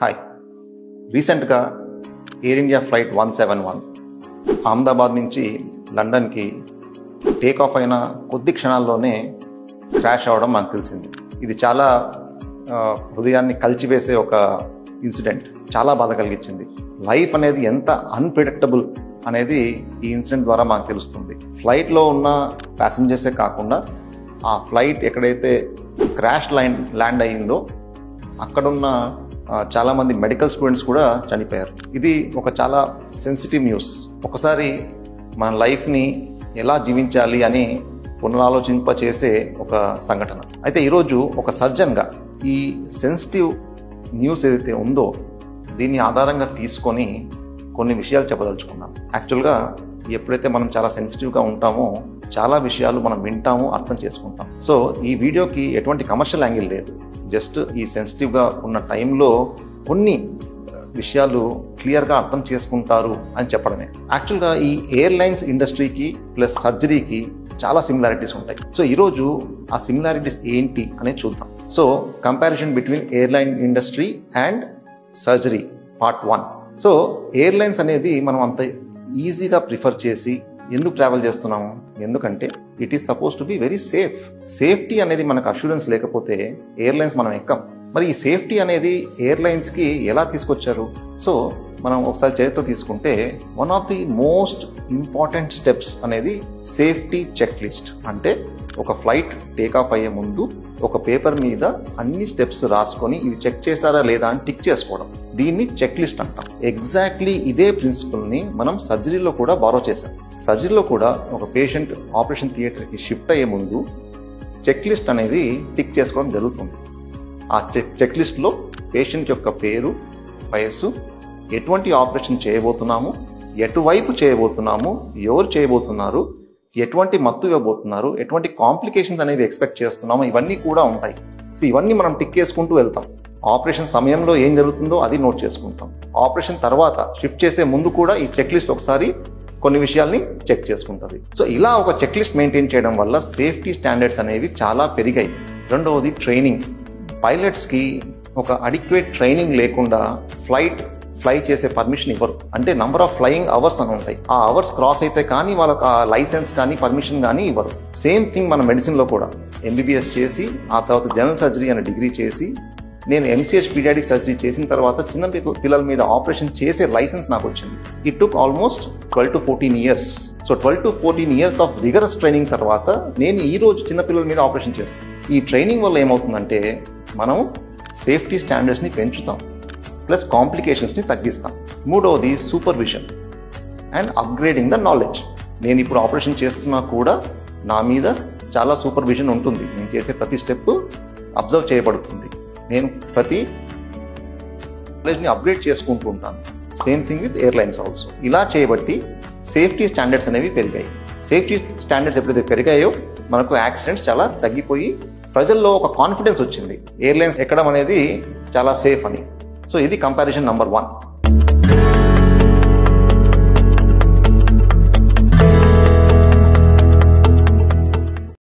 Hi, రీసెంట్గా air India flight 171 Ahmedabad నుంచి లండన్కి take off అయిన కొద్ది క్షణాల్లోనే క్రాష్ అవ్వడం మనకు తెలిసింది. ఇది చాలా హృదయాన్ని కలిచివేసే ఒక ఇన్సిడెంట్. చాలా బాధ కలిగించింది. లైఫ్ అనేది ఎంత అన్ప్రెడిక్టబుల్ అనేది ఈ ఇన్సిడెంట్ ద్వారా మనకు తెలుస్తుంది. ఫ్లైట్లో ఉన్న ప్యాసింజర్సే కాకుండా ఆ ఫ్లైట్ ఎక్కడైతే క్రాష్ ల్యాండ్ అయ్యిందో అక్కడున్న చాలామంది మెడికల్ స్టూడెంట్స్ కూడా చనిపోయారు. ఇది ఒక చాలా సెన్సిటివ్ న్యూస్. ఒకసారి మన లైఫ్ని ఎలా జీవించాలి అని పునరాలోచింపచేసే ఒక సంఘటన. అయితే ఈరోజు ఒక సర్జన్గా ఈ సెన్సిటివ్ న్యూస్ ఏదైతే ఉందో దీన్ని ఆధారంగా తీసుకొని కొన్ని విషయాలు చెప్పదలుచుకున్నాం. యాక్చువల్గా ఎప్పుడైతే మనం చాలా సెన్సిటివ్గా ఉంటామో చాలా విషయాలు మనం వింటాము, అర్థం చేసుకుంటాం. సో ఈ వీడియోకి ఎటువంటి కమర్షియల్ యాంగిల్ లేదు. జస్ట్ ఈ సెన్సిటివ్గా ఉన్న టైంలో కొన్ని విషయాలు క్లియర్గా అర్థం చేసుకుంటారు అని చెప్పడమే. యాక్చువల్గా ఈ ఎయిర్లైన్స్ ఇండస్ట్రీకి ప్లస్ సర్జరీకి చాలా సిమిలారిటీస్ ఉంటాయి. సో ఈరోజు ఆ సిమిలారిటీస్ ఏంటి అనేది చూద్దాం. So comparison between airline industry and surgery part 1. So airlines అనేది మనం అంత ఈజీగా ప్రిఫర్ చేసి ఎందుకు ట్రావెల్ చేస్తున్నాము? ఎందుకంటే it is suppose to be very safe. Safety అనేది మనకు అష్యూరెన్స్ లేకపోతే ఎయిర్లైన్స్ మనం ఎక్కం. మరి ఈ సేఫ్టీ అనేది ఎయిర్లైన్స్కి ఎలా తీసుకొచ్చారు? సో మనం ఒకసారి చరిత్ర తీసుకుంటే one of the most important steps అనేది సేఫ్టీ చెక్ లిస్ట్. అంటే ఒక ఫ్లైట్ టేకాఫ్ అయ్యే ముందు ఒక పేపర్ మీద అన్ని స్టెప్స్ రాసుకొని ఇవి చెక్ చేశారా లేదా అని టిక్ చేసుకోవడం, దీన్ని చెక్ లిస్ట్ అంటాం. ఎగ్జాక్ట్లీ ఇదే ప్రిన్సిపల్ని మనం సర్జరీలో కూడా బారో చేశాం. సర్జరీలో కూడా ఒక పేషెంట్ ఆపరేషన్ థియేటర్కి షిఫ్ట్ అయ్యే ముందు చెక్ లిస్ట్ అనేది టిక్ చేసుకోవడం జరుగుతుంది. ఆ చెక్ లిస్ట్లో పేషెంట్ యొక్క పేరు, వయస్సు, ఎటువంటి ఆపరేషన్ చేయబోతున్నాము, ఎటువైపు చేయబోతున్నాము, ఎవరు చేయబోతున్నారు, ఎటువంటి మత్తు ఇవ్వబోతున్నారు, ఎటువంటి కాంప్లికేషన్స్ అనేవి ఎక్స్పెక్ట్ చేస్తున్నామో ఇవన్నీ కూడా ఉంటాయి. సో ఇవన్నీ మనం టిక్ చేసుకుంటూ వెళ్తాం. ఆపరేషన్ సమయంలో ఏం జరుగుతుందో అది నోట్ చేసుకుంటాం. ఆపరేషన్ తర్వాత షిఫ్ట్ చేసే ముందు కూడా ఈ చెక్ లిస్ట్ ఒకసారి కొన్ని విషయాల్ని చెక్ చేసుకుంటుంది. సో ఇలా ఒక చెక్ లిస్ట్ మెయింటైన్ చేయడం వల్ల సేఫ్టీ స్టాండర్డ్స్ అనేవి చాలా పెరిగాయి. రెండవది ట్రైనింగ్. పైలట్స్కి ఒక అడిక్వేట్ ట్రైనింగ్ లేకుండా ఫ్లై చేసే పర్మిషన్ ఇవ్వరు. అంటే నంబర్ ఆఫ్ ఫ్లయింగ్ అవర్స్ అని ఉంటాయి. ఆ అవర్స్ క్రాస్ అయితే కానీ వాళ్ళకి ఆ లైసెన్స్ కానీ పర్మిషన్ కానీ ఇవ్వరు. సేమ్ థింగ్ మన మెడిసిన్లో కూడా ఎంబీబీఎస్ చేసి ఆ తర్వాత జనరల్ సర్జరీ అనే డిగ్రీ చేసి నేను ఎంసీహెచ్ పీడియాటిక్ సర్జరీ చేసిన తర్వాత చిన్న పిల్లల మీద ఆపరేషన్ చేసే లైసెన్స్ నాకు వచ్చింది. It took almost 12 to 14 years. So 12 to 14 years of rigorous training తర్వాత నేను ఈ రోజు చిన్నపిల్లల మీద ఆపరేషన్ చేస్తాను. ఈ ట్రైనింగ్ వల్ల ఏమవుతుందంటే మనం సేఫ్టీ స్టాండర్డ్స్ని పెంచుతాం, ప్లస్ కాంప్లికేషన్స్ని తగ్గిస్తాం. మూడవది supervision and upgrading the knowledge. నేను ఇప్పుడు ఆపరేషన్ చేస్తున్నా కూడా నా మీద చాలా సూపర్విజన్ ఉంటుంది. నేను చేసే ప్రతి స్టెప్ అబ్జర్వ్ చేయబడుతుంది. నేను ప్రతి నాలెడ్జ్ని అప్గ్రేడ్ చేసుకుంటూ ఉంటాను. Same thing with airlines also. ఇలా చేయబట్టి సేఫ్టీ స్టాండర్డ్స్ అనేవి పెరిగాయి. సేఫ్టీ స్టాండర్డ్స్ ఎప్పుడైతే పెరిగాయో మనకు యాక్సిడెంట్స్ చాలా తగ్గిపోయి ప్రజల్లో ఒక కాన్ఫిడెన్స్ వచ్చింది ఎయిర్లైన్స్ ఎక్కడం అనేది చాలా సేఫ్ అని. సో ఇది కంపారిజన్ నెంబర్ 1.